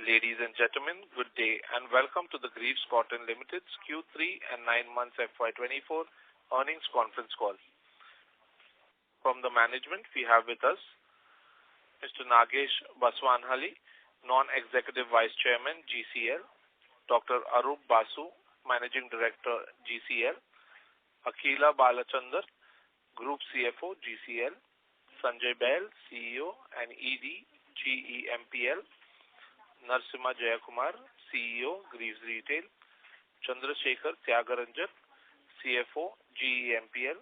Ladies and gentlemen, good day and welcome to the Greaves Cotton Limited's Q3 and 9 months FY2024 earnings conference call. From the management, we have with us Mr. Nagesh Baswanhali, Non-Executive Vice Chairman, GCL, Dr. Arup Basu, Managing Director, GCL, Akila Balachandar, Group CFO, GCL, Sanjay Bail, CEO and ED, GEMPL, Narsimha Jayakumar, CEO, Greaves Retail, Chandrasekhar Tyagaranjan, CFO, GEMPL.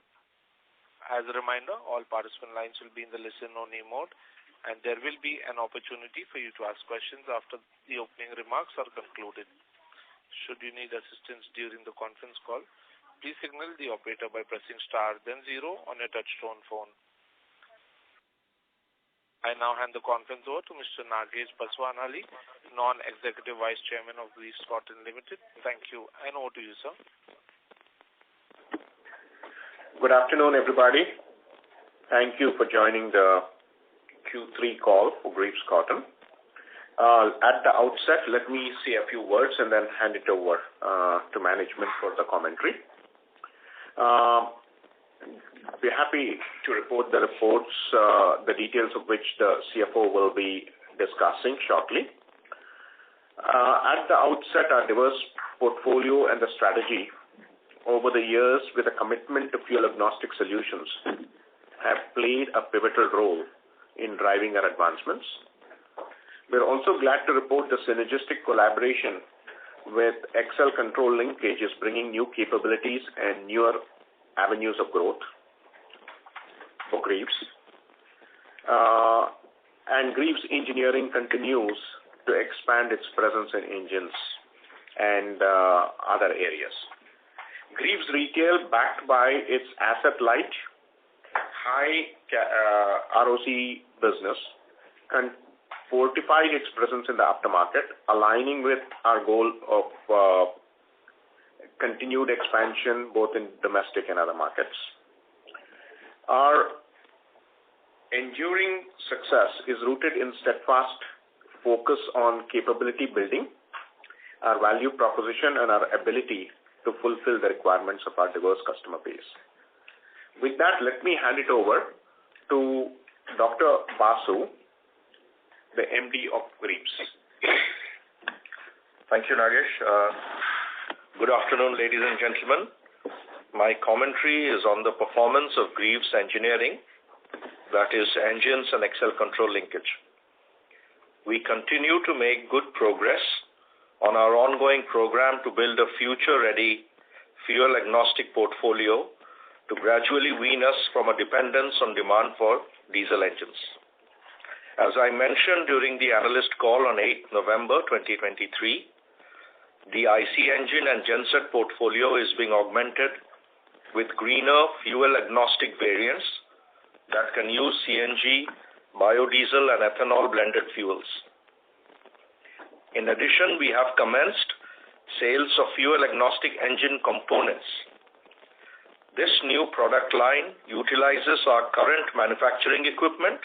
As a reminder, all participant lines will be in the listen-only mode, and there will be an opportunity for you to ask questions after the opening remarks are concluded. Should you need assistance during the conference call, please signal the operator by pressing star then 0 on your touchtone phone. I now hand the conference over to Mr. Nagesh Baswanhali, Non-Executive Vice Chairman of Greaves Cotton Limited. Thank you, and over to you, sir. Good afternoon, everybody. Thank you for joining the Q3 call for Greaves Cotton. At the outset, let me say a few words and then hand it over to management for the commentary. We're happy to report the reports, the details of which the CFO will be discussing shortly. At the outset, our diverse portfolio and the strategy over the years with a commitment to fuel-agnostic solutions have played a pivotal role in driving our advancements. We're also glad to report the synergistic collaboration with Excel Control Linkage is bringing new capabilities and newer avenues of growth for Greaves. And Greaves Engineering continues to expand its presence in engines and other areas. Greaves Retail, backed by its asset-light, high ROC business, can fortify its presence in the aftermarket, aligning with our goal of continued expansion both in domestic and other markets. Our enduring success is rooted in steadfast focus on capability building, our value proposition, and our ability to fulfill the requirements of our diverse customer base. With that, let me hand it over to Dr. Basu, the MD of Greaves. Thank you, Nagesh. Good afternoon, ladies and gentlemen. My commentary is on the performance of Greaves Engineering, that is engines and Excel Control Linkage. We continue to make good progress on our ongoing program to build a future-ready, fuel-agnostic portfolio to gradually wean us from a dependence on demand for diesel engines. As I mentioned during the analyst call on 8 November 2023, the IC engine and genset portfolio is being augmented with greener fuel-agnostic variants that can use CNG, biodiesel, and ethanol blended fuels. In addition, we have commenced sales of fuel-agnostic engine components. This new product line utilizes our current manufacturing equipment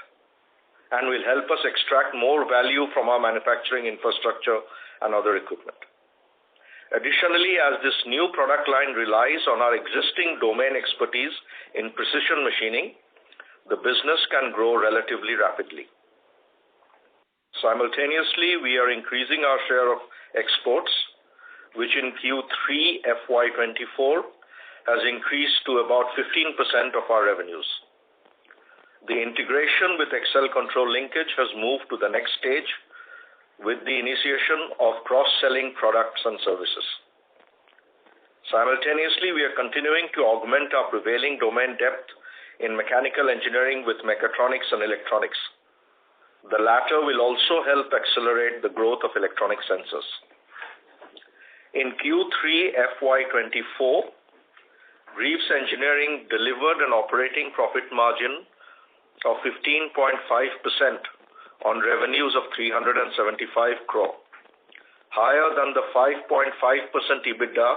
and will help us extract more value from our manufacturing infrastructure and other equipment. Additionally, as this new product line relies on our existing domain expertise in precision machining, the business can grow relatively rapidly. Simultaneously, we are increasing our share of exports, which in Q3 FY24 has increased to about 15% of our revenues. The integration with Excel Control Linkage has moved to the next stage with the initiation of cross-selling products and services. Simultaneously, we are continuing to augment our prevailing domain depth in mechanical engineering with mechatronics and electronics. The latter will also help accelerate the growth of electronic sensors. In Q3 FY24, Greaves Engineering delivered an operating profit margin of 15.5% on revenues of 375 crore, higher than the 5.5% EBITDA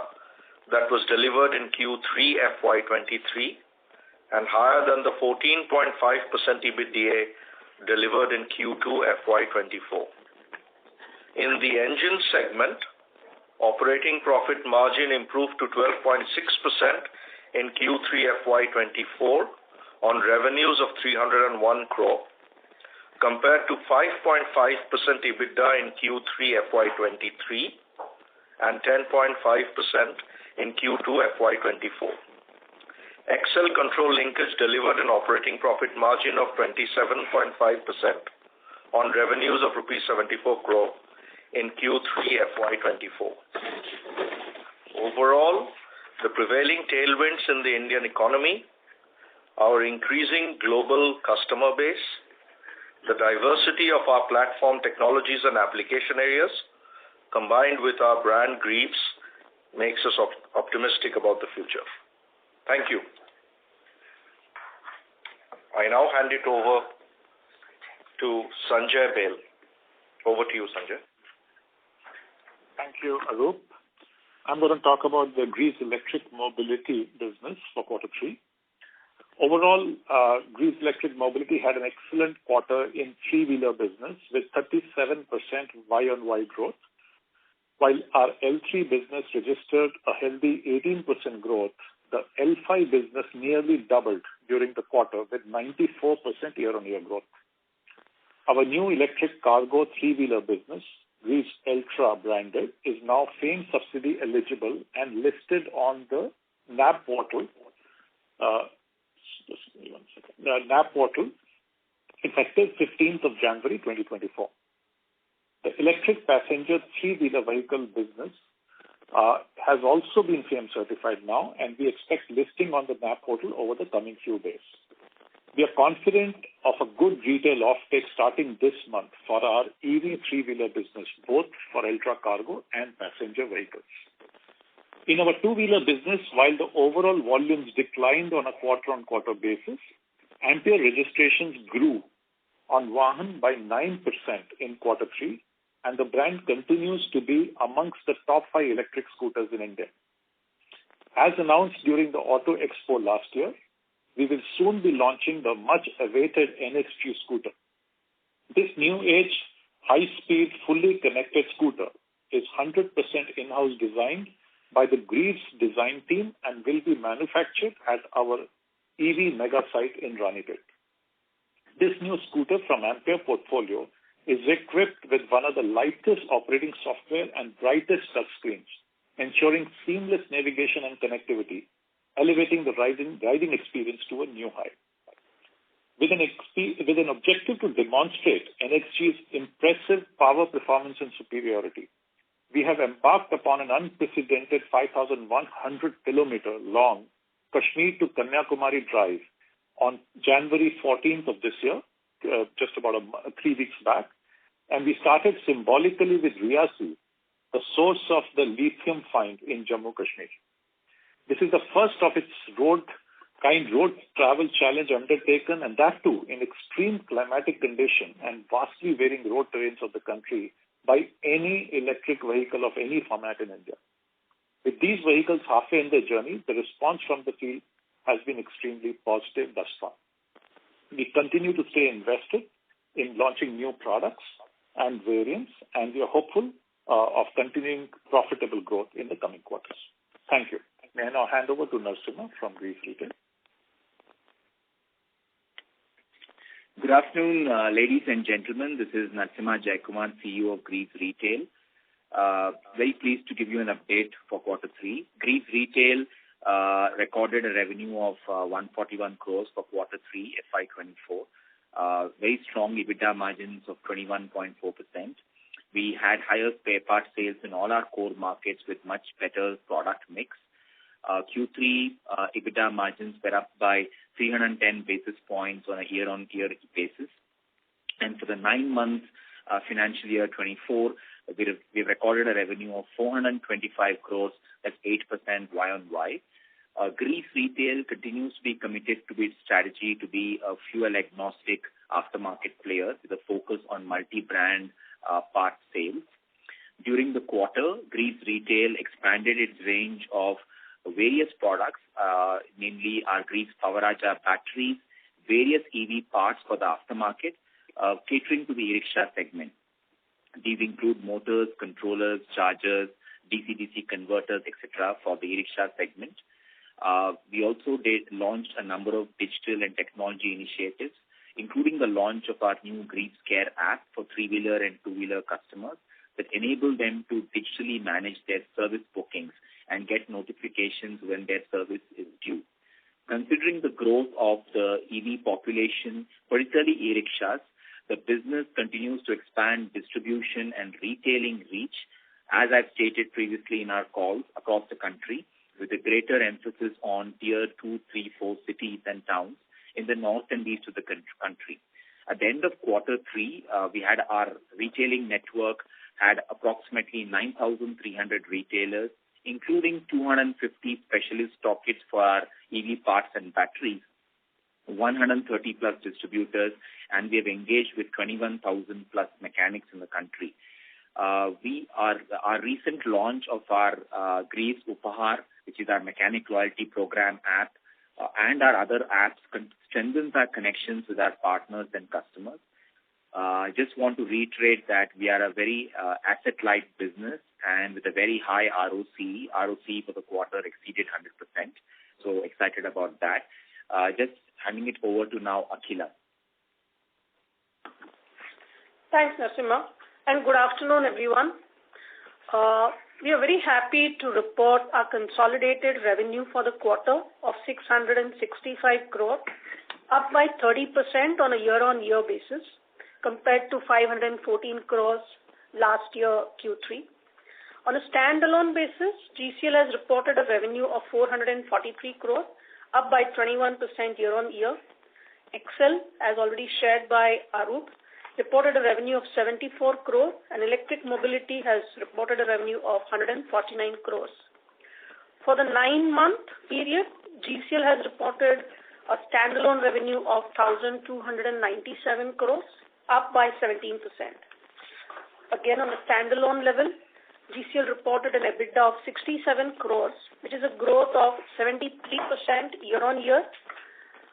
that was delivered in Q3 FY23 and higher than the 14.5% EBITDA delivered in Q2 FY24. In the engine segment, operating profit margin improved to 12.6% in Q3 FY24 on revenues of 301 crore, compared to 5.5% EBITDA in Q3 FY23 and 10.5% in Q2 FY24. Excel Control Linkage delivered an operating profit margin of 27.5% on revenues of rupees 74 crore in Q3 FY24. Overall, the prevailing tailwinds in the Indian economy, our increasing global customer base, the diversity of our platform technologies and application areas, combined with our brand Greaves, makes us optimistic about the future. Thank you. I now hand it over to Sanjay Bale. Over to you, Sanjay. Thank you, Arup. I'm going to talk about the Greaves Electric Mobility business for quarter 3. Overall, Greaves Electric Mobility had an excellent quarter in three-wheeler business with 37% Y-on-Y growth, while our L3 business registered a healthy 18% growth. The L5 business nearly doubled during the quarter with 94% year-on-year growth. Our new electric cargo three-wheeler business, Greaves Ultra branded, is now FAME subsidy eligible and listed on the NAB portal. The NAB portal, effective 15th of January 2024. The electric passenger three-wheeler vehicle business has also been FAME certified now, and we expect listing on the NAB portal over the coming few days. We are confident of a good retail offtake starting this month for our EV three-wheeler business, both for ultra cargo and passenger vehicles. In our two-wheeler business, while the overall volumes declined on a quarter-on-quarter basis, Ampere registrations grew on Vahan by 9% in quarter 3, and the brand continues to be amongst the top 5 electric scooters in India. As announced during the Auto Expo last year, we will soon be launching the much-awaited NXG scooter. This new-age, high-speed, fully connected scooter is 100% in-house designed by the Greaves design team and will be manufactured at our EV mega site in Ranipet. This new scooter from Ampere portfolio is equipped with one of the lightest operating software and brightest touchscreens, ensuring seamless navigation and connectivity, elevating the riding experience to a new height. With an objective to demonstrate NXG's impressive power, performance, and superiority, we have embarked upon an unprecedented 5,100 kilometer long Kashmir to Kanyakumari drive on January 14th of this year, just about 3 weeks back, and we started symbolically with Riyasi, the source of the lithium find in Jammu Kashmir. This is the first of its road travel challenge undertaken, and that too in extreme climatic condition and vastly varying road terrains of the country by any electric vehicle of any format in India. With these vehicles halfway in their journey, the response from the field has been extremely positive thus far. We continue to stay invested in launching new products and variants, and we are hopeful of continuing profitable growth in the coming quarters. Thank you. May I now hand over to Narasimha from Greaves Retail. Good afternoon, ladies and gentlemen. This is Narasimha Jaikumar, CEO of Greaves Retail. Very pleased to give you an update for quarter 3. Greaves Retail recorded a revenue of 141 crores for quarter 3 FY24. Very strong EBITDA margins of 21.4%. We had higher spare part sales in all our core markets with much better product mix. Q3 EBITDA margins were up by 310 basis points on a year-on-year basis. And for the 9 months financial year 24, we recorded a revenue of 425 crores, that's 8% Y-on-Y. Greaves Retail continues to be committed to its strategy to be a fuel-agnostic aftermarket player with a focus on multi-brand part sales. During the quarter, Greaves Retail expanded its range of various products, namely our Greaves Power Raja batteries, various EV parts for the aftermarket, catering to the e-rickshaw segment. These include motors, controllers, chargers, DC-DC converters, etc. for the e-rickshaw segment. We also launched a number of digital and technology initiatives, including the launch of our new Greaves Care app for three-wheeler and two-wheeler customers that enable them to digitally manage their service bookings and get notifications when their service is due. Considering the growth of the EV population, particularly e-rickshaws, the business continues to expand distribution and retailing reach, as I've stated previously in our calls, across the country, with a greater emphasis on tier 2, 3, 4 cities and towns in the north and east of the country. At the end of quarter 3, we had our retailing network had approximately 9,300 retailers, including 250 specialist stockists for our EV parts and batteries, 130 plus distributors, and we have engaged with 21,000 plus mechanics in the country. Our recent launch of our Greaves Upahar, which is our mechanic loyalty program app, and our other apps strengthens our connections with our partners and customers. I just want to reiterate that we are a very asset-light business and with a very high ROC. ROC for the quarter exceeded 100%. So excited about that. Just handing it over to now Akhila. Thanks, Narasimha, and good afternoon, everyone. We are very happy to report our consolidated revenue for the quarter of 665 crore, up by 30% on a year-on-year basis, compared to 514 crores last year Q3. On a standalone basis, GCL has reported a revenue of 443 crore, up by 21% year-on-year. Excel, as already shared by Arup, reported a revenue of 74 crore, and Electric Mobility has reported a revenue of 149 crores. For the 9-month period, GCL has reported a standalone revenue of 1,297 crores, up by 17%. Again, on a standalone level, GCL reported an EBITDA of 67 crores, which is a growth of 73% year-on-year.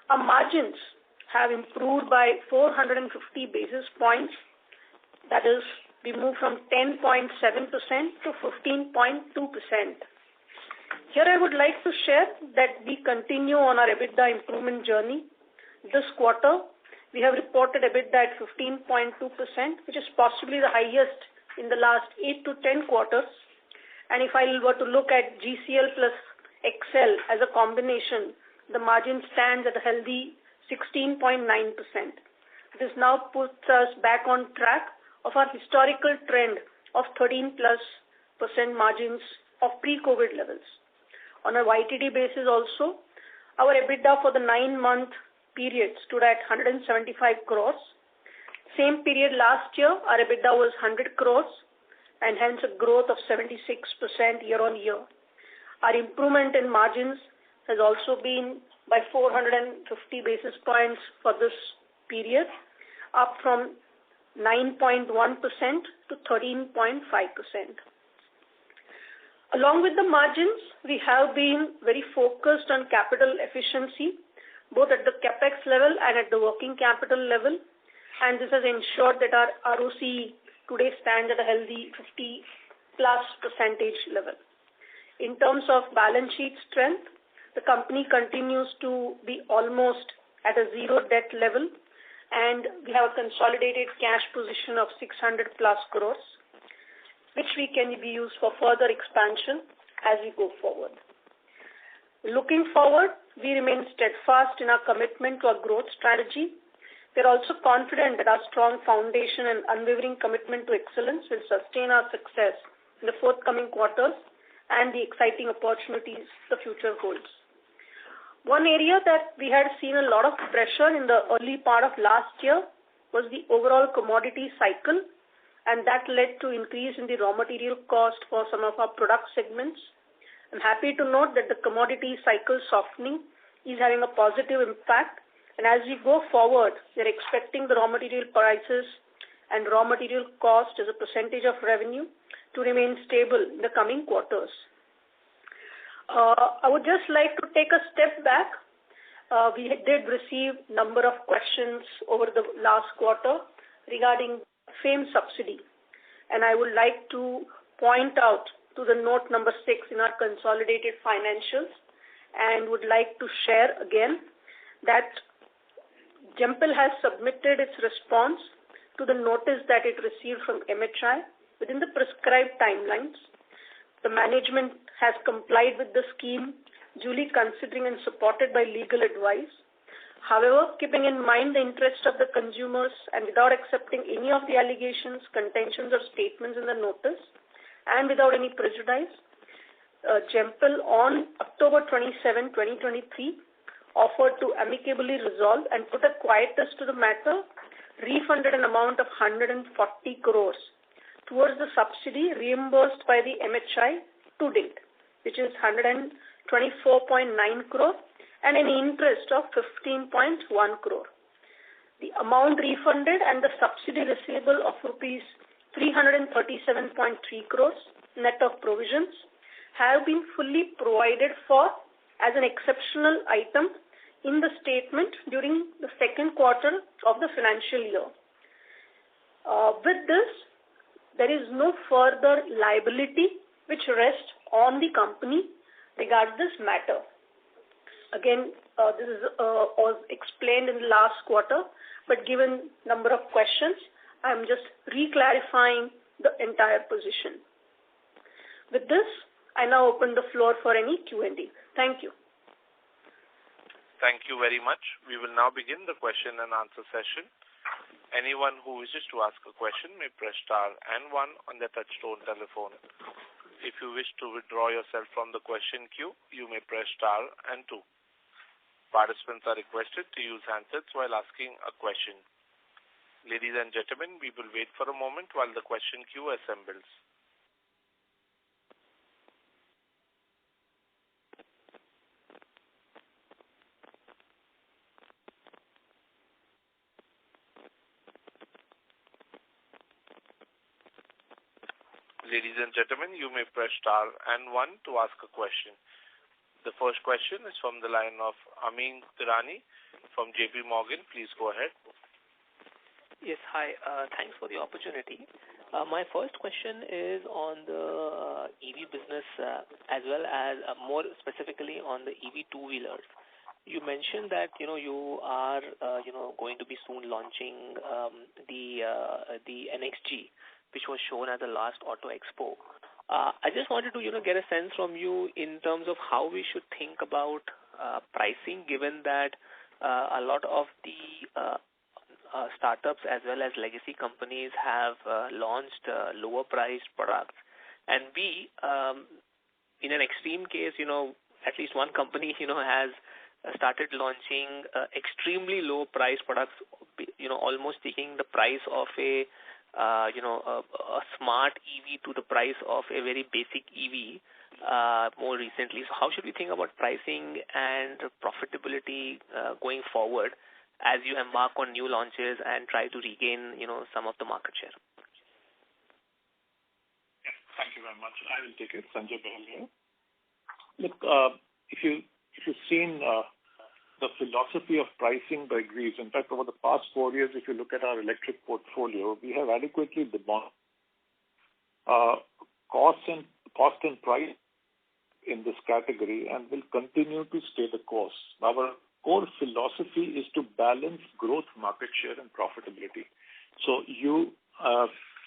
Our margins have improved by 450 basis points. That is, we moved from 10.7% to 15.2%. Here I would like to share that we continue on our EBITDA improvement journey. This quarter, we have reported EBITDA at 15.2%, which is possibly the highest in the last 8 to 10 quarters. And if I were to look at GCL plus Excel as a combination, the margin stands at a healthy 16.9%. This now puts us back on track of our historical trend of 13+% margins of pre-COVID levels. On a YTD basis also, our EBITDA for the 9-month period stood at 175 crores. Same period last year, our EBITDA was 100 crores and hence a growth of 76% year-on-year. Our improvement in margins has also been by 450 basis points for this period, up from 9.1% to 13.5%. Along with the margins, we have been very focused on capital efficiency, both at the capex level and at the working capital level, and this has ensured that our ROC today stands at a healthy 50+% level. In terms of balance sheet strength, the company continues to be almost at a zero debt level, and we have a consolidated cash position of 600 plus crores, which we can be used for further expansion as we go forward. Looking forward, we remain steadfast in our commitment to our growth strategy. We are also confident that our strong foundation and unwavering commitment to excellence will sustain our success in the forthcoming quarters and the exciting opportunities the future holds. One area that we had seen a lot of pressure in the early part of last year was the overall commodity cycle, and that led to increase in the raw material cost for some of our product segments. I'm happy to note that the commodity cycle softening is having a positive impact, and as we go forward, we're expecting the raw material prices and raw material cost as a percentage of revenue to remain stable in the coming quarters. I would just like to take a step back. We did receive a number of questions over the last quarter regarding FAME subsidy. and I would like to point out to the note number 6 in our consolidated financials, and would like to share again that Jempel has submitted its response to the notice that it received from MHI within the prescribed timelines. The management has complied with the scheme, duly considering and supported by legal advice. However, keeping in mind the interest of the consumers and without accepting any of the allegations, contentions or statements in the notice, and without any prejudice, Jempel on October 27, 2023, offered to amicably resolve and put a quietus to the matter, refunded an amount of 140 crores towards the subsidy reimbursed by the MHI to date, which is 124.9 crore and an interest of 15.1 crore. The amount refunded and the subsidy receivable of rupees 337.3 crores net of provisions have been fully provided for as an exceptional item in the statement during the second quarter of the financial year. With this, there is no further liability which rests on the company regarding this matter. Again, this is was explained in the last quarter, but given number of questions, I am just re-clarifying the entire position. With this, I now open the floor for any Q&A. Thank you. Thank you very much. We will now begin the question and answer session. Anyone who wishes to ask a question may press star and 1 on their touchtone telephone. If you wish to withdraw yourself from the question queue, you may press star and 2. Participants are requested to use handsets while asking a question. Ladies and gentlemen, we will wait for a moment while the question queue assembles. Ladies and gentlemen, you may press star and 1 to ask a question. The first question is from the line of Amyn Pirani from JP Morgan. Please go ahead. Yes, hi. Thanks for the opportunity. My first question is on the EV business as well as more specifically on the EV two-wheelers. You mentioned that, you are, going to be soon launching the NXG, which was shown at the last Auto Expo. I just wanted to, get a sense from you in terms of how we should think about pricing, given that a lot of the startups as well as legacy companies have launched lower priced products. And we, in an extreme case, at least one company, has started launching extremely low priced products, almost taking the price of a smart EV to the price of a very basic EV more recently. So how should we think about pricing and profitability going forward as you embark on new launches and try to regain, some of the market share? Yes, thank you very much. I will take it. Sanjay Behal here. Look, if you've seen the philosophy of pricing by Greaves, in fact, over the past 4 years, if you look at our electric portfolio, we have adequately demonstrated cost and price in this category and will continue to stay the course. Our core philosophy is to balance growth, market share, and profitability. So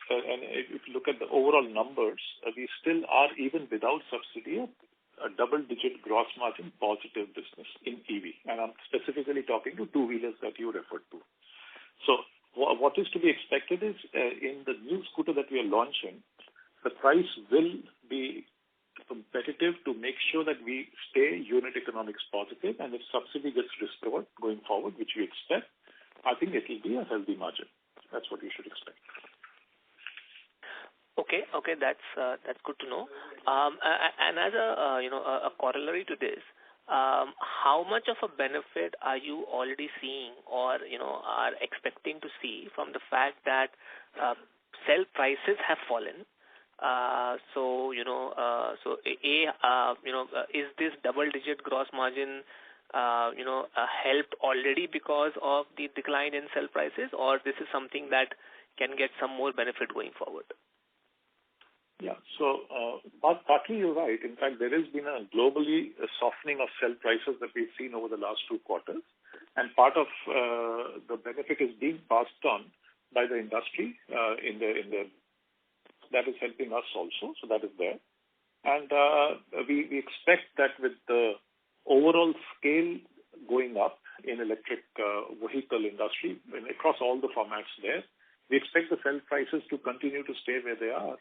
and if you look at the overall numbers, we still are, even without subsidy, a double-digit gross margin positive business in EV. And I'm specifically talking to two-wheelers that you referred to. So what is to be expected is in the new scooter that we are launching, the price will be competitive to make sure that we stay unit economics positive, and if subsidy gets restored going forward, which we expect, I think it will be a healthy margin. That's what you should expect. Okay, that's good to know. And as a corollary to this, how much of a benefit are you already seeing or are expecting to see from the fact that cell prices have fallen? Is this double-digit gross margin helped already because of the decline in cell prices, or this is something that can get some more benefit going forward? So, partly you're right. In fact, there has been a globally softening of cell prices that we've seen over the last 2 quarters. And part of the benefit is being passed on by the industry that is helping us also. So that is there. And we expect that with the overall scale going up in electric vehicle industry across all the formats there, we expect the cell prices to continue to stay where they are.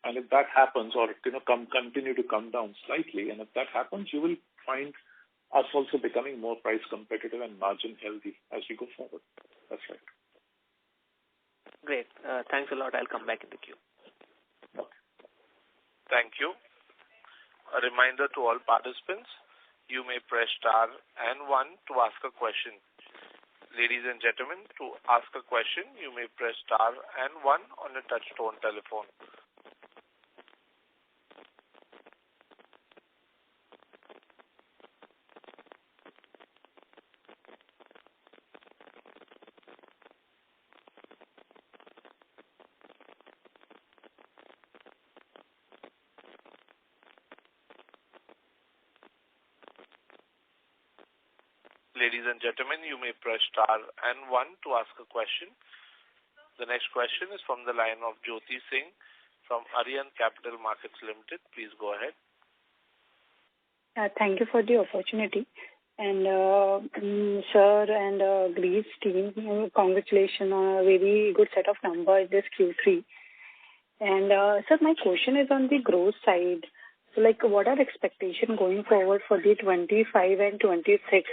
And if that happens, or continue to come down slightly, and if that happens, you will find us also becoming more price competitive and margin healthy as we go forward. That's right. Great. Thanks a lot. I'll come back in the queue. Okay. Thank you. A reminder to all participants, you may press star and 1 to ask a question. Ladies and gentlemen, to ask a question, you may press star and 1 on a touch-tone telephone. Ladies and gentlemen, you may press star and 1 to ask a question. The next question is from the line of Jyoti Singh from Aryan Capital Markets Limited. Please go ahead. Thank you for the opportunity. And sir and Greaves team, congratulations on a very good set of numbers this Q3. And sir, my question is on the growth side. So what are expectations going forward for the 25 and 26?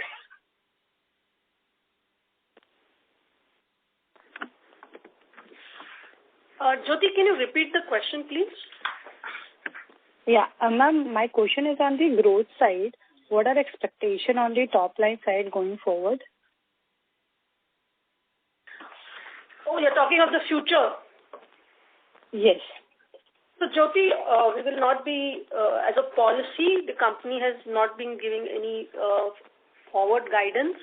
Jyoti, can you repeat the question, please? Yeah, ma'am, my question is on the growth side. What are expectations on the top line side going forward? Oh, you're talking of the future? Yes. So, Jyoti, we will not be, as a policy, the company has not been giving any forward guidance,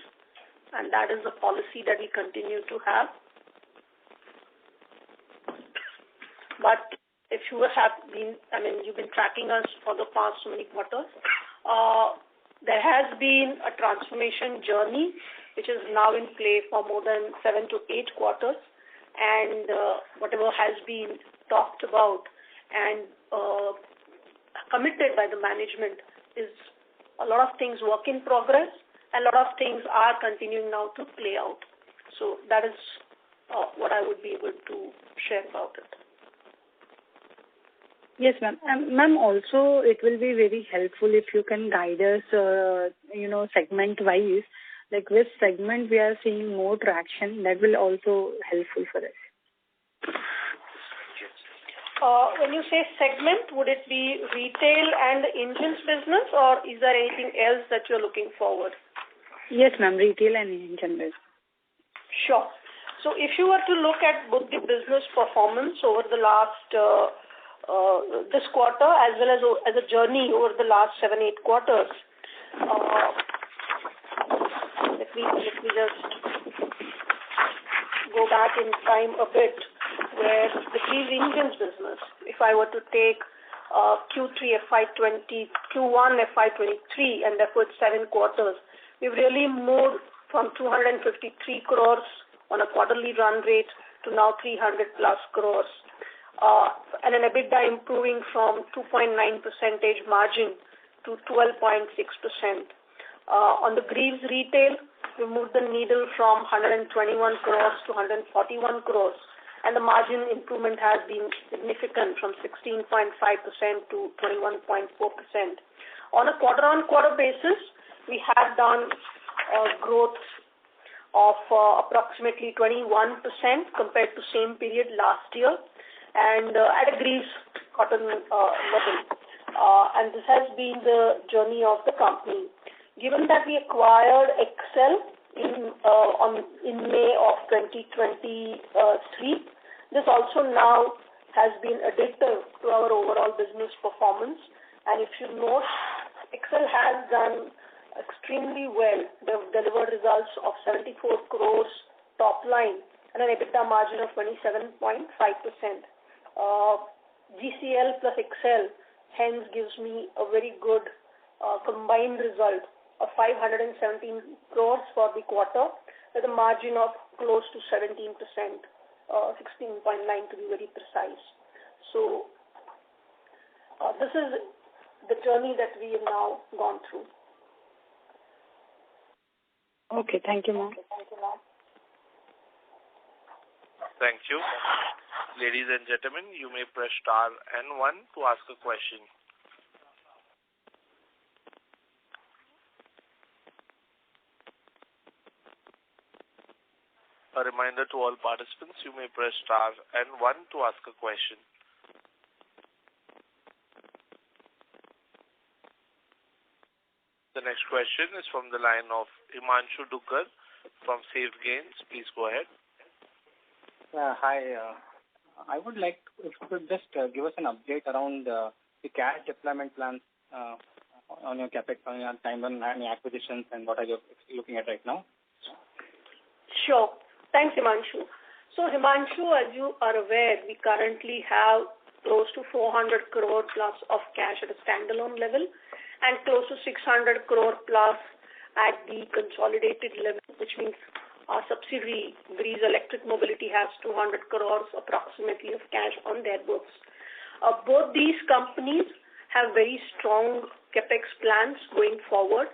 and that is the policy that we continue to have. But if you have been, you've been tracking us for the past so many quarters, there has been a transformation journey which is now in play for more than 7 to 8 quarters, and whatever has been talked about and committed by the management is a lot of things work in progress, and a lot of things are continuing now to play out. So that is what I would be able to share about it. Yes, ma'am. Ma'am, also it will be very helpful if you can guide us, segment-wise, like which segment we are seeing more traction. That will also helpful for us. When you say segment, would it be retail and engines business, or is there anything else that you're looking forward? Yes, ma'am, retail and engine business. Sure. So if you were to look at both the business performance over the last this quarter as well as a journey over the last 7-8 quarters, let me just go back in time a bit, where the Greaves engines business, if I were to take Q3 FY20, Q1 FY23, and therefore 7 quarters, we've really moved from 253 crores on a quarterly run rate to now 300 plus crores. And an EBITDA improving from 2.9% margin to 12.6%. On the Greaves retail, we moved the needle from 121 crores to 141 crores, and the margin improvement has been significant from 16.5% to 21.4%. On a quarter-on-quarter basis, we have done growth of approximately 21% compared to same period last year, and at a Greaves cotton level. And this has been the journey of the company. Given that we acquired Excel in May of 2023, this also now has been additive to our overall business performance. And if you note, Excel has done extremely well. They've delivered results of 74 crores top line and an EBITDA margin of 27.5%. GCL plus Excel hence gives me a very good combined result of 517 crores for the quarter with a margin of close to 17%, 16.9 to be very precise. So this is the journey that we have now gone through. Okay, thank you, ma'am. Thank you. Ladies and gentlemen, you may press star and 1 to ask a question. A reminder to all participants, you may press star and 1 to ask a question. The next question is from the line of Himanshu Dugar from Safe Gains. Please go ahead. Hi. I would like if you could just give us an update around the cash deployment plans on your capex, on your timeline, any acquisitions, and what are you looking at right now? Sure. Thanks, Himanshu. So, Himanshu, as you are aware, we currently have close to 400 crore plus of cash at a standalone level and close to 600 crore plus at the consolidated level, which means our subsidiary, Greaves Electric Mobility, has 200 crores approximately of cash on their books. Both these companies have very strong capex plans going forward.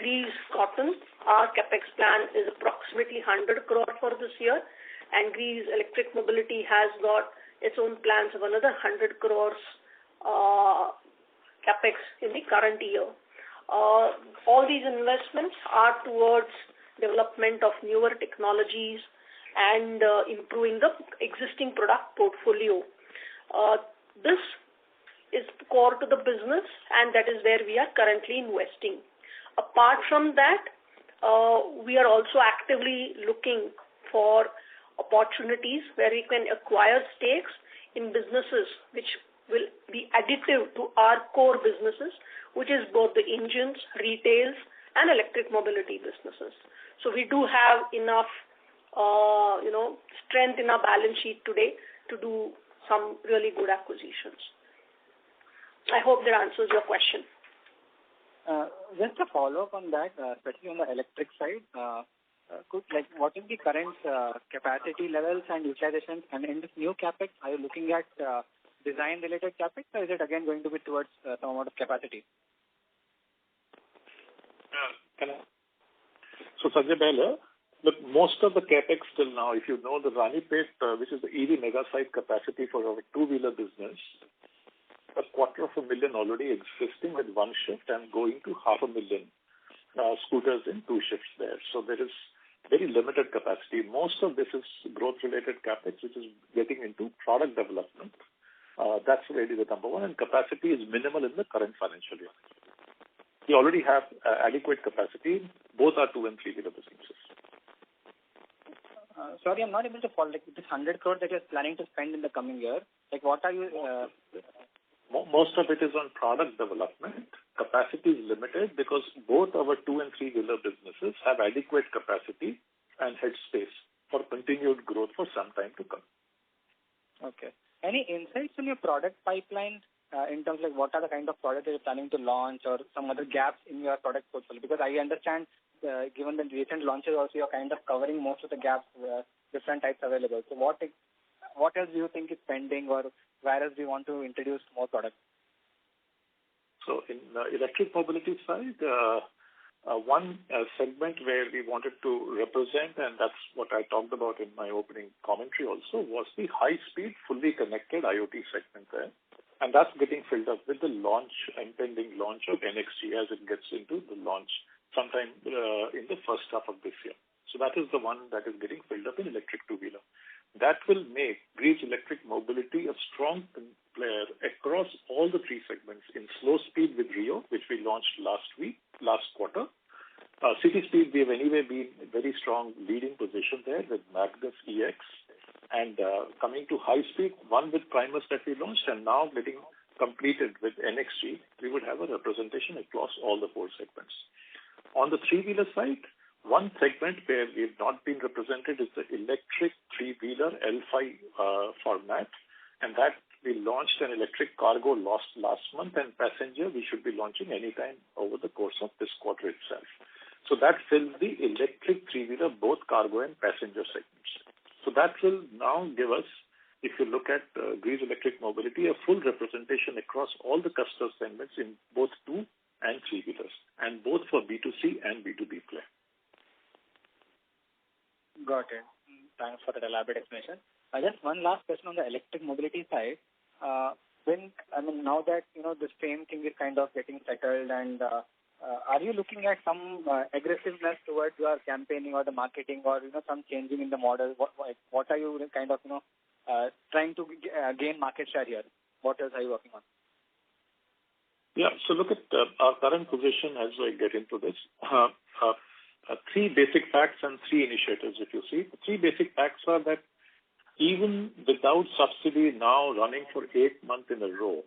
Greaves Cotton, our capex plan is approximately 100 crore for this year, and Greaves Electric Mobility has got its own plans of another 100 crores capex in the current year. All these investments are towards development of newer technologies and improving the existing product portfolio. This is core to the business, and that is where we are currently investing. Apart from that, we are also actively looking for opportunities where we can acquire stakes in businesses which will be additive to our core businesses, which is both the engines, retails, and electric mobility businesses. So we do have enough, strength in our balance sheet today to do some really good acquisitions. I hope that answers your question. Just a follow-up on that, especially on the electric side, what is the current capacity levels and utilizations? And in this new capex, are you looking at design-related capex, or is it again going to be towards some amount of capacity? So, Sanjay Behla, look, most of the capex till now, if you know the Ranipet, which is the EV mega site capacity for our two-wheeler business, 250,000 already existing with one shift and going to 500,000 scooters in two shifts there. So there is very limited capacity. Most of this is growth-related capex, which is getting into product development. That's really the number one, and capacity is minimal in the current financial year. We already have adequate capacity. Both are two and three-wheeler businesses. Sorry, I'm not able to follow. This 100 crore that you're planning to spend in the coming year, what are you... Most of it is on product development. Capacity is limited because both our two and three-wheeler businesses have adequate capacity and headspace for continued growth for some time to come. Okay. Any insights on your product pipeline in terms of what are the kind of products that you're planning to launch or some other gaps in your product portfolio? Because I understand, given the recent launches also, you're kind of covering most of the gaps, different types available. So what else do you think is pending, or where else do you want to introduce more products? So in the electric mobility side, one segment where we wanted to represent, and that's what I talked about in my opening commentary also, was the high-speed, fully connected IoT segment there. And that's getting filled up with the impending launch of NXG as it gets into the launch sometime in the first half of this year. So that is the one that is getting filled up in electric two-wheeler. That will make Greaves Electric Mobility a strong player across all the three segments in slow speed with Rio, which we launched last quarter. City speed, we have anyway been very strong leading position there with Magnus EX. And coming to high speed, one with Primus that we launched and now getting completed with NXG, we would have a representation across all the four segments. On the three-wheeler side, one segment where we have not been represented is the electric three-wheeler L5 format, and that we launched an electric cargo last month, and passenger we should be launching anytime over the course of this quarter itself. So that fills the electric three-wheeler, both cargo and passenger segments. So that will now give us, if you look at Greaves Electric Mobility, a full representation across all the customer segments in both two and three-wheelers, and both for B2C and B2B play. Got it. Thanks for that elaborate explanation. Just one last question on the electric mobility side. Now that, the same thing is kind of getting settled, and are you looking at some aggressiveness towards your campaigning or the marketing, or, some changing in the model? What are you kind of, trying to gain market share here? What else are you working on? Yeah, so look at our current position as I get into this. Three basic facts and three initiatives, if you see. The three basic facts are that even without subsidy now running for 8 months in a row,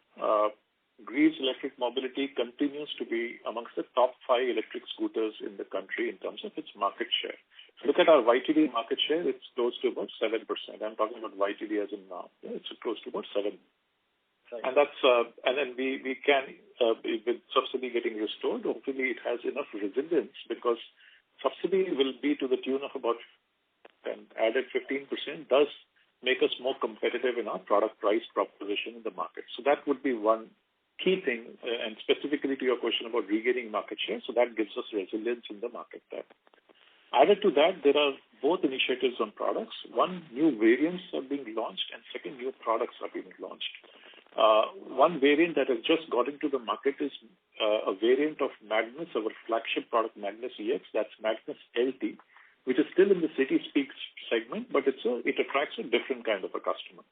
Greaves Electric Mobility continues to be amongst the top 5 electric scooters in the country in terms of its market share. Look at our YTD market share, it's close to about 7%. I'm talking about YTD as in now. Yeah, it's close to about 7%. Right. And that's and then we can with subsidy getting restored, hopefully it has enough resilience, because subsidy will be to the tune of about, and added 15% does make us more competitive in our product price proposition in the market. So that would be one key thing, and specifically to your question about regaining market share. So that gives us resilience in the market there. Added to that, there are both initiatives on products. One, new variants are being launched, and second, new products are being launched. One variant that has just got into the market is a variant of Magnus, our flagship product, Magnus EX. That's Magnus LT, which is still in the city speak segment, but it attracts a different kind of a customer.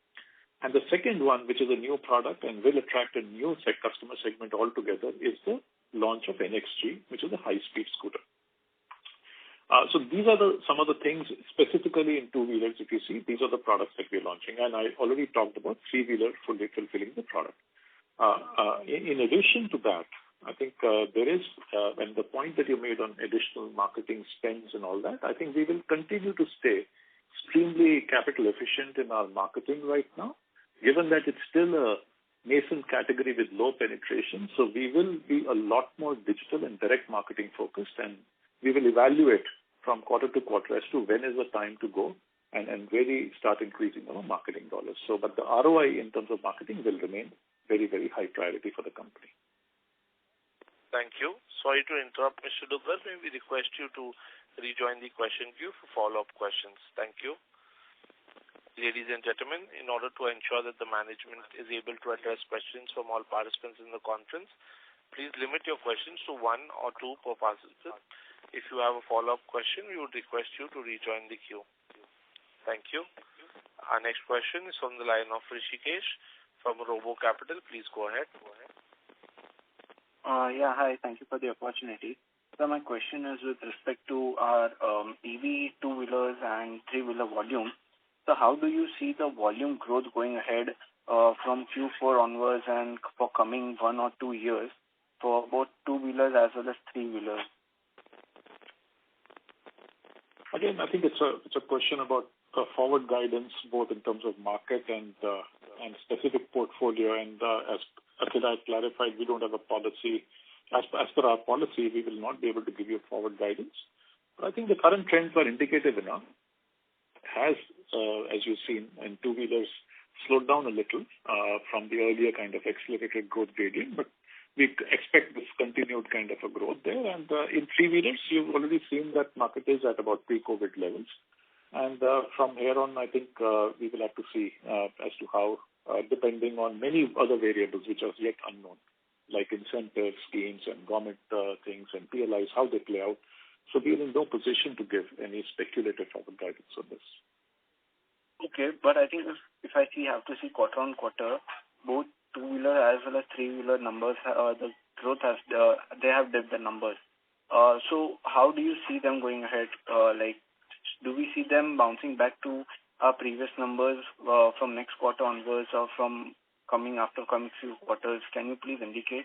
And the second one, which is a new product and will attract a new customer segment altogether, is the launch of NXG, which is a high-speed scooter. So these are some of the things specifically in two-wheelers. If you see, these are the products that we're launching, and I already talked about three-wheeler fully fulfilling the product. In addition to that, I think there is, and the point that you made on additional marketing spends and all that, I think we will continue to stay extremely capital efficient in our marketing right now, given that it's still a nascent category with low penetration. So we will be a lot more digital and direct marketing focused, and we will evaluate from quarter to quarter as to when is the time to go and really start increasing our marketing dollars. So, but the ROI in terms of marketing will remain very, very high priority for the company. Thank you. Sorry to interrupt, Mr. Duggal. May we request you to rejoin the question queue for follow-up questions. Thank you. Ladies and gentlemen, in order to ensure that the management is able to address questions from all participants in the conference, please limit your questions to one or two per participant. If you have a follow-up question, we would request you to rejoin the queue. Thank you. Our next question is from the line of Rishikesh from Robo Capital. Please go ahead. Hi. Thank you for the opportunity. So my question is with respect to our EV two-wheelers and three-wheeler volume. So how do you see the volume growth going ahead from Q4 onwards and for coming 1 or 2 years for both two-wheelers as well as three-wheelers? Again, I think it's a question about forward guidance, both in terms of market and specific portfolio. And as I clarified, we don't have a policy. As per our policy, we will not be able to give you forward guidance. But I think the current trends are indicative enough. Has, as you've seen, in two-wheelers slowed down a little from the earlier kind of accelerated growth gradient, but we expect this continued kind of a growth there. And in three-wheelers, you've already seen that market is at about pre-COVID levels. And from here on, I think we will have to see as to how, depending on many other variables which are yet unknown, like incentive schemes and government things and PLIs, how they play out. So we are in no position to give any speculative forward guidance on this. Okay, but I think if I have to see quarter on quarter, both two-wheeler as well as three-wheeler numbers, the growth they have dipped the numbers. So how do you see them going ahead? Do we see them bouncing back to our previous numbers from next quarter onwards, or from coming few quarters? Can you please indicate?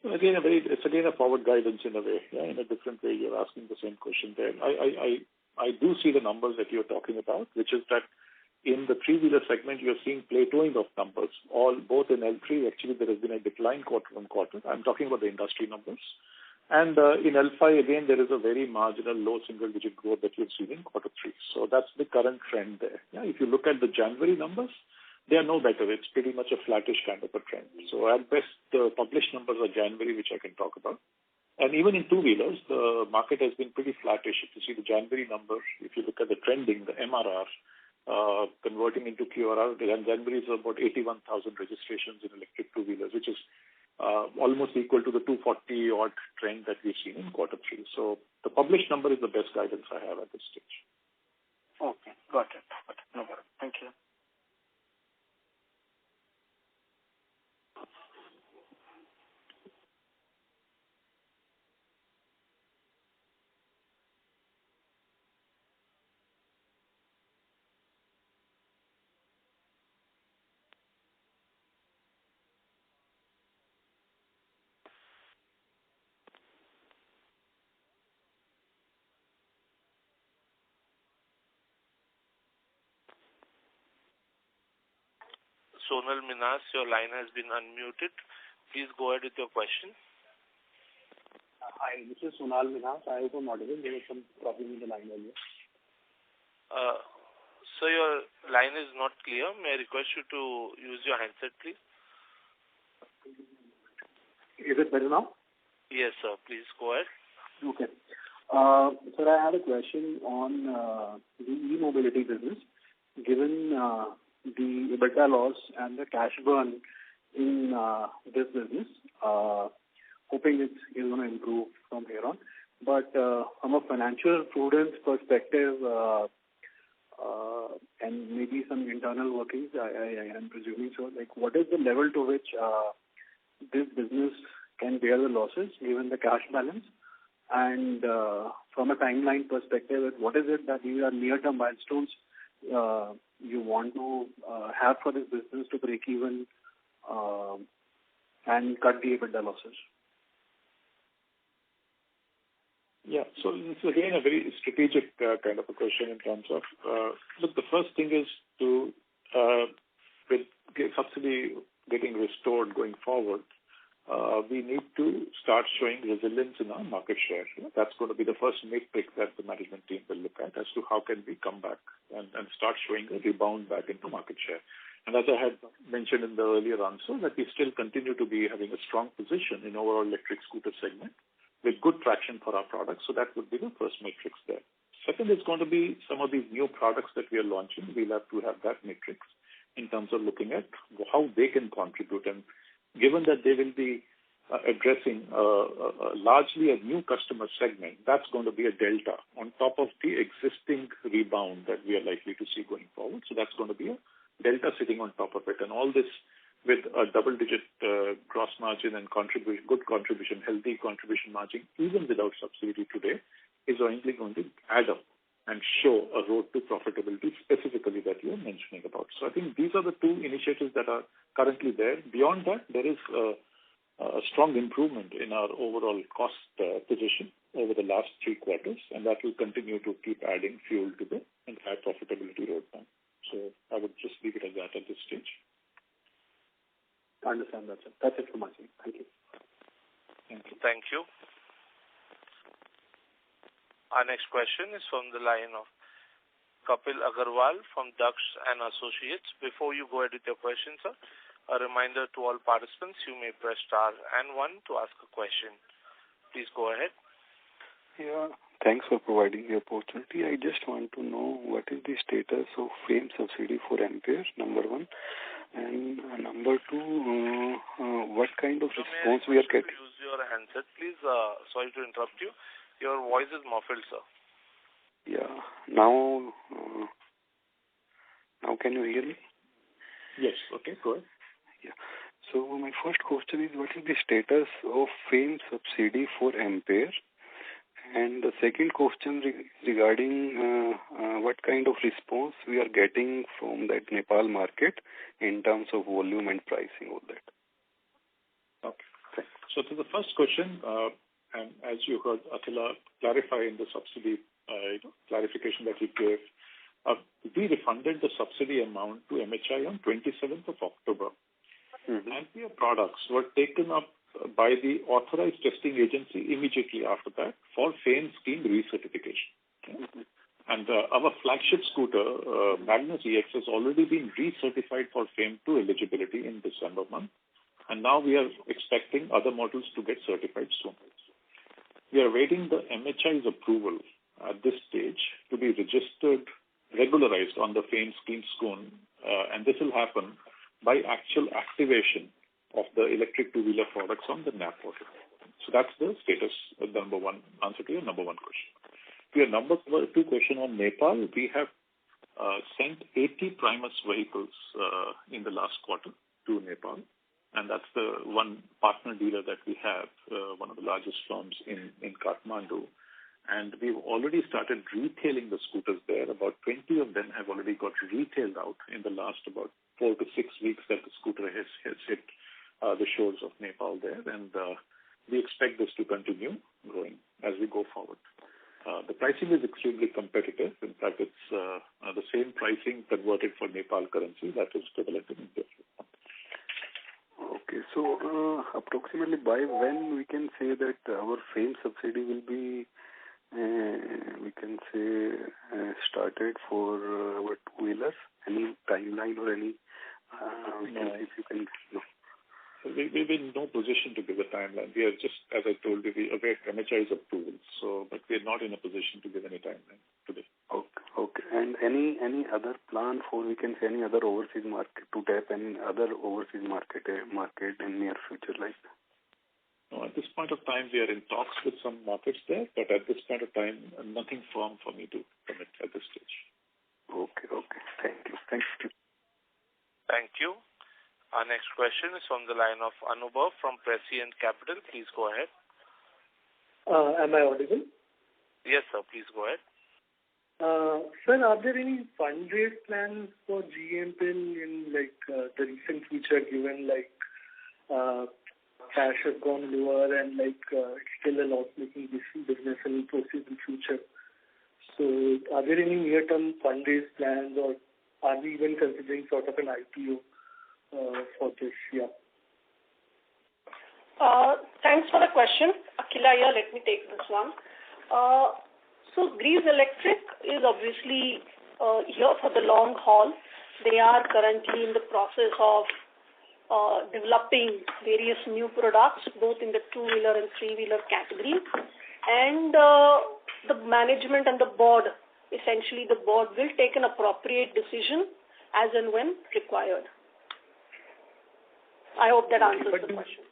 Again, it's a forward guidance in a way. Yeah, in a different way, you're asking the same question there. I do see the numbers that you're talking about, which is that in the three-wheeler segment, you're seeing plateauing of numbers. Both in L3, actually, there has been a decline quarter-on-quarter. I'm talking about the industry numbers. And in L5, again, there is a very marginal low single-digit growth that you've seen in quarter 3. So that's the current trend there. Yeah, if you look at the January numbers, they are no better. It's pretty much a flattish kind of a trend. So at best, the published numbers are January, which I can talk about. And even in two-wheelers, the market has been pretty flattish. If you see the January number, if you look at the trending, the MRR, converting into QRR, then January is about 81,000 registrations in electric two-wheelers, which is almost equal to the 240-odd trend that we've seen in quarter 3. So the published number is the best guidance I have at this stage. Okay, got it. No problem. Thank you. Sonal Minas, your line has been unmuted. Please go ahead with your question. Hi, this is Sonal Minas. I hope I'm audible. There was some problem in the line earlier. So your line is not clear. May I request you to use your handset, please? Is it better now? Yes, sir. Please go ahead. Okay. Sir, I had a question on the e-mobility business. Given the EBITDA loss and the cash burn in this business, hoping it's going to improve from here on. But from a financial prudence perspective, and maybe some internal workings, I am presuming so, like what is the level to which this business can bear the losses given the cash balance? And from a timeline perspective, what is it that you are near-term milestones you want to have for this business to break even and cut the EBITDA losses? Yeah, so this is again a very strategic kind of a question in terms of, look, the first thing is to, with subsidy getting restored going forward, we need to start showing resilience in our market share. That's going to be the first metric that the management team will look at as to how can we come back and start showing a rebound back into market share. And as I had mentioned in the earlier answer, that we still continue to be having a strong position in overall electric scooter segment with good traction for our products. So that would be the first matrix there. Second is going to be some of these new products that we are launching. We'll have to have that matrix in terms of looking at how they can contribute. And given that they will be addressing largely a new customer segment, that's going to be a delta on top of the existing rebound that we are likely to see going forward. So that's going to be a delta sitting on top of it. And all this with a double-digit gross margin and good contribution, healthy contribution margin, even without subsidy today, is only going to add up and show a road to profitability specifically that you are mentioning about. So I think these are the two initiatives that are currently there. Beyond that, there is a strong improvement in our overall cost position over the last 3 quarters, and that will continue to keep adding fuel to the entire profitability roadmap. So I would just leave it at that at this stage. I understand that, sir. That's it from my side. Thank you. Thank you. Our next question is from the line of Kapil Agarwal from Daksh and Associates. Before you go ahead with your question, sir, a reminder to all participants, you may press star and 1 to ask a question. Please go ahead. Yeah, thanks for providing the opportunity. I just want to know what is the status of FAME subsidy for Ampere, number 1. And number 2, what kind of response we are getting? Use your handset, please. Sorry to interrupt you. Your voice is muffled, sir. Yeah. Now can you hear me? Yes. Okay, go ahead. Yeah. So my first question is, what is the status of FAME subsidy for Ampere? And the second question regarding what kind of response we are getting from that Nepal market in terms of volume and pricing, all that. Okay. So to the first question, and as you heard Athila clarify in the subsidy clarification that he gave, we refunded the subsidy amount to MHI on 27th of October. Ampere products were taken up by the authorized testing agency immediately after that for FAME scheme recertification. And our flagship scooter, Magnus EX, has already been recertified for FAME 2 eligibility in December month. And now we are expecting other models to get certified soon. We are awaiting the MHI's approval at this stage to be regularized on the FAME scheme soon. And this will happen by actual activation of the electric two-wheeler products on the NAP portal. So that's the status, the number one answer to your number one question. To your number two question on Nepal, we have sent 80 Primus vehicles in the last quarter to Nepal. And that's the one partner dealer that we have, one of the largest firms in Kathmandu. And we've already started retailing the scooters there. About 20 of them have already got retailed out in the last about 4 to 6 weeks that the scooter has hit the shores of Nepal there. And we expect this to continue growing as we go forward. The pricing is extremely competitive. In fact, it's the same pricing converted for Nepal currency that is equivalent in India. Okay, so approximately by when we can say that our FAME subsidy will be, we can say, started for our two-wheelers? Any timeline or any, if you can, no. We're in no position to give a timeline. We are just, as I told you, we await MHI's approval. So, but we are not in a position to give any timeline today. Okay. And any other plan for, we can say, any other overseas market to tap any other overseas market in near future like that? No, at this point of time, we are in talks with some markets there, but at this point of time, nothing firm for me to commit at this stage. Okay. Thank you. Thank you. Our next question is from the line of Anubhav from Prescient Capital. Please go ahead. Am I audible? Yes, sir. Please go ahead. Sir, are there any fundraise plans for GMPL in the recent future, given cash has gone lower and it's still a loss-making business in the foreseeable future? So, are there any near-term fundraise plans, or are we even considering sort of an IPO for this year? Thanks for the question. Akhila here, let me take this one. So Greaves Electric is obviously here for the long haul. They are currently in the process of developing various new products, both in the two-wheeler and three-wheeler category. And the management and the board, essentially the board will take an appropriate decision as and when required. I hope that answers the question.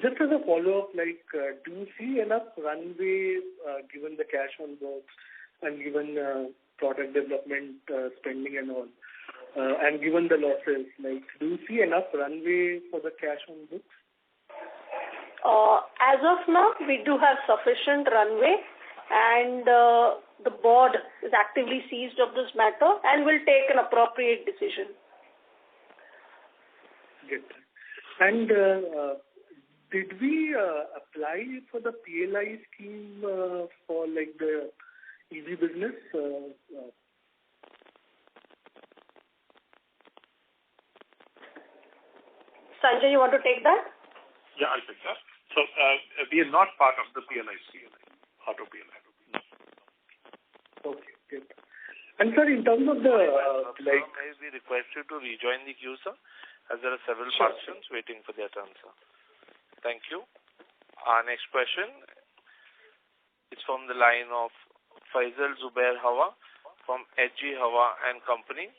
Just as a follow-up, do you see enough runway given the cash on books and given product development spending and all, and given the losses, do you see enough runway for the cash on books? As of now, we do have sufficient runway, and the board is actively seized of this matter and will take an appropriate decision. Good. And did we apply for the PLI scheme for the EV business? Sanjay, you want to take that? Yeah, I'll take that. So we are not part of the PLI scheme, auto PLI. Okay, good. And sir, in terms of the may we request you to rejoin the queue, sir, as there are several questions waiting for their turn, sir. Thank you. Our next question is from the line of Faisal Zubair Hawa from HG Hawa and Company.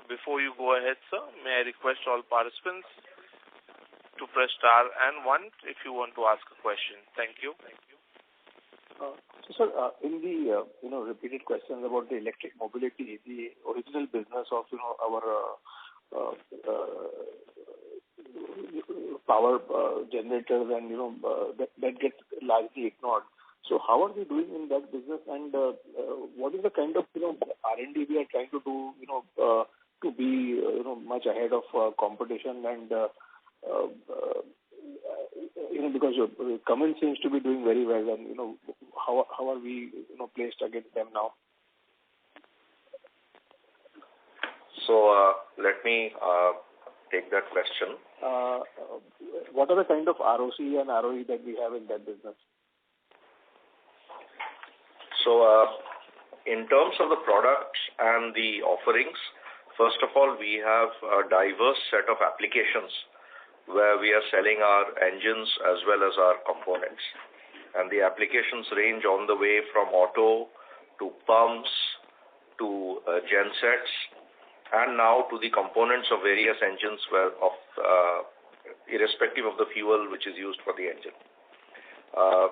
Before you go ahead, sir, may I request all participants to press star and 1 if you want to ask a question. Thank you. So, sir, in the repeated questions about the electric mobility, the original business of our power generators and that gets largely ignored. So, how are we doing in that business, and what is the kind of R&D we are trying to do to be much ahead of competition, and because Cummins seems to be doing very well, and how are we placed against them now? So let me take that question. What are the kind of ROC and ROE that we have in that business? So in terms of the products and the offerings, first of all, we have a diverse set of applications where we are selling our engines as well as our components. And the applications range on the way from auto to pumps to gensets and now to the components of various engines irrespective of the fuel which is used for the engine.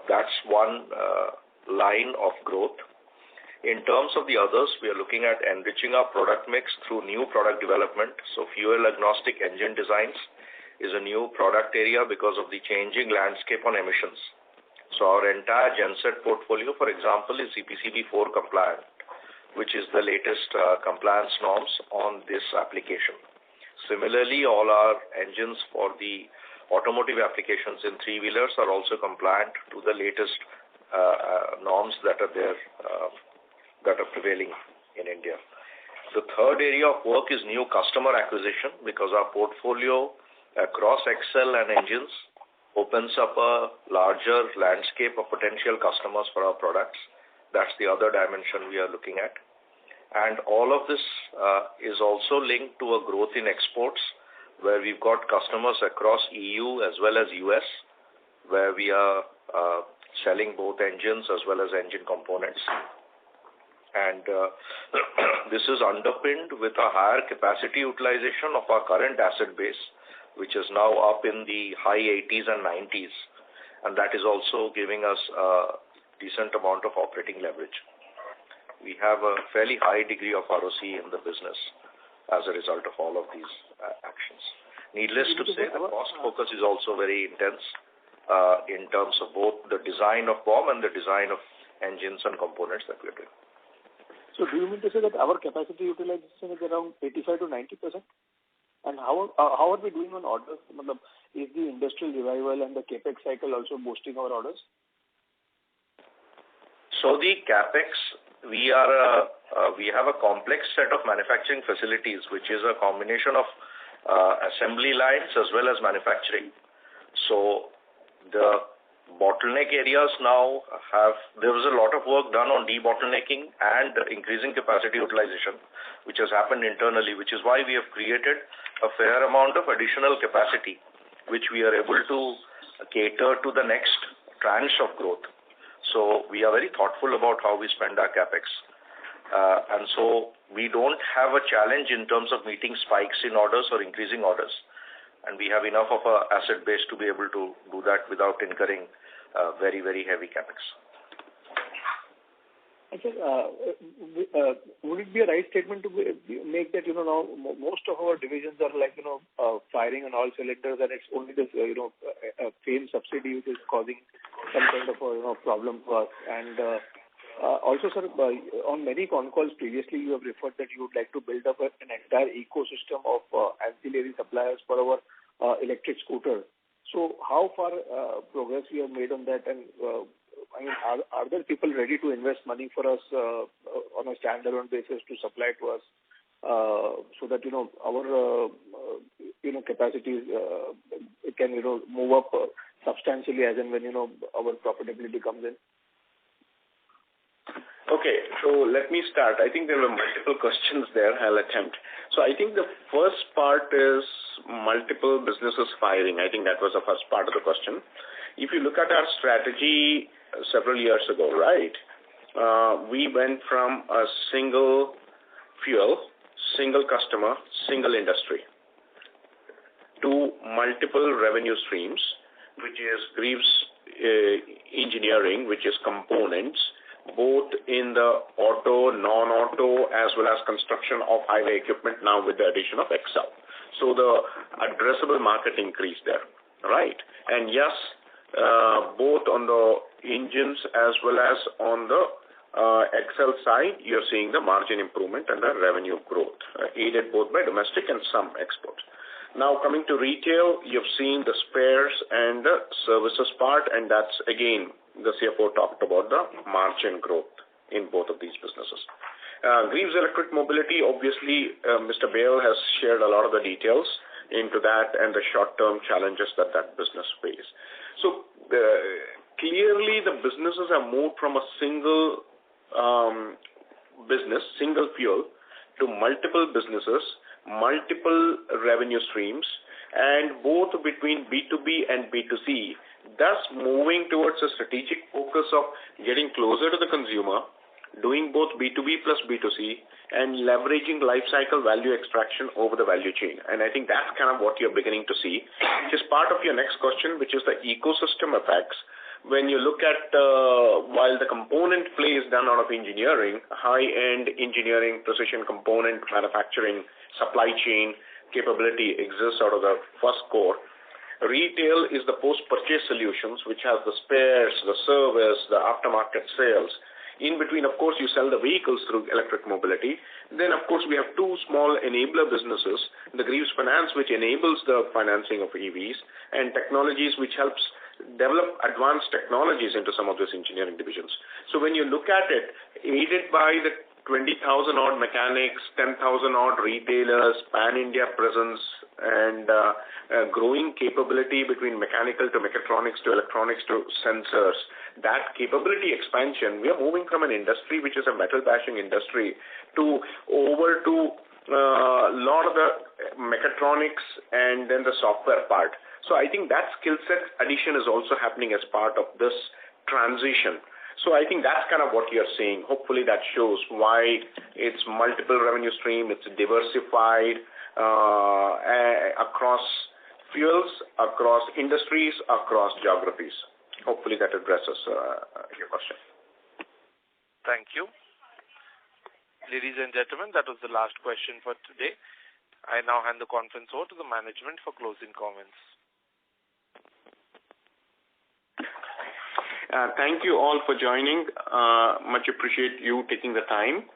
That's one line of growth. In terms of the others, we are looking at enriching our product mix through new product development. So fuel agnostic engine designs is a new product area because of the changing landscape on emissions. So our entire genset portfolio, for example, is CPCB 4 compliant, which is the latest compliance norms on this application. Similarly, all our engines for the automotive applications in three-wheelers are also compliant to the latest norms that are there, that are prevailing in India. The third area of work is new customer acquisition because our portfolio across Excel and engines opens up a larger landscape of potential customers for our products. That's the other dimension we are looking at. And all of this is also linked to a growth in exports where we've got customers across EU as well as US where we are selling both engines as well as engine components. And this is underpinned with a higher capacity utilization of our current asset base, which is now up in the high 80s and 90s. And that is also giving us a decent amount of operating leverage. We have a fairly high degree of ROC in the business as a result of all of these actions. Needless to say, the cost focus is also very intense in terms of both the design of BOM and the design of engines and components that we are doing. So do you mean to say that our capacity utilization is around 85 to 90%? And how are we doing on orders? Is the industrial revival and the capex cycle also boosting our orders? So the capex, we have a complex set of manufacturing facilities, which is a combination of assembly lines as well as manufacturing. So the bottleneck areas now there was a lot of work done on debottlenecking and increasing capacity utilization, which has happened internally, which is why we have created a fair amount of additional capacity, which we are able to cater to the next tranche of growth. So we are very thoughtful about how we spend our capex. And so we don't have a challenge in terms of meeting spikes in orders or increasing orders. And we have enough of an asset base to be able to do that without incurring very, very heavy capex. Would it be a right statement to make that, now most of our divisions are like, firing on all cylinders and it's only this, FAME subsidy which is causing some kind of a problem for us. And also, sir, on many Concalls previously, you have referred that you would like to build up an entire ecosystem of ancillary suppliers for our electric scooter. So how far progress we have made on that? And are there people ready to invest money for us on a standalone basis to supply to us so that, our, capacities can, move up substantially as and when, our profitability comes in? Okay, so let me start. I think there were multiple questions there. I'll attempt. So I think the first part is multiple businesses firing. I think that was the first part of the question. If you look at our strategy several years ago, right, we went from a single fuel, single customer, single industry to multiple revenue streams, which is Greaves engineering, which is components, both in the auto, non-auto, as well as construction of highway equipment now with the addition of Excel. So the addressable market increased there, right? And yes, both on the engines as well as on the Excel side, you're seeing the margin improvement and the revenue growth, aided both by domestic and some export. Now coming to retail, you've seen the spares and the services part, and that's again, the CFO talked about the margin growth in both of these businesses. Greaves Electric Mobility, obviously, Mr. Bale has shared a lot of the details into that and the short-term challenges that business face. So clearly the businesses have moved from a single business, single fuel, to multiple businesses, multiple revenue streams, and both between B2B and B2C, thus moving towards a strategic focus of getting closer to the consumer, doing both B2B plus B2C, and leveraging life cycle value extraction over the value chain. And I think that's kind of what you're beginning to see, which is part of your next question, which is the ecosystem effects. When you look at, while the component play is done out of engineering, high-end engineering, precision component manufacturing, supply chain capability exists out of the first core. Retail is the post-purchase solutions, which has the spares, the service, the aftermarket sales. In between, of course, you sell the vehicles through electric mobility. Then, of course, we have two small enabler businesses, the Greaves Finance, which enables the financing of EVs, and technologies which helps develop advanced technologies into some of these engineering divisions. So when you look at it, aided by the 20,000 odd mechanics, 10,000 odd retailers, pan-India presence, and growing capability between mechanical to mechatronics to electronics to sensors, that capability expansion, we are moving from an industry which is a metal bashing industry to over to a lot of the mechatronics and then the software part. So I think that skill set addition is also happening as part of this transition. So I think that's kind of what you're seeing. Hopefully that shows why it's multiple revenue stream, it's diversified across fuels, across industries, across geographies. Hopefully that addresses your question. Thank you. Ladies and gentlemen, that was the last question for today. I now hand the conference over to the management for closing comments. Thank you all for joining. Much appreciate you taking the time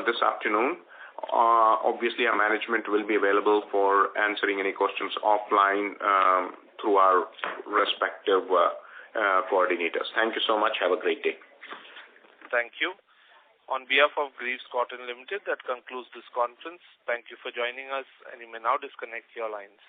this afternoon. Obviously, our management will be available for answering any questions offline through our respective coordinators. Thank you so much. Have a great day. Thank you. On behalf of Greaves Cotton Limited, that concludes this conference. Thank you for joining us, and you may now disconnect your lines.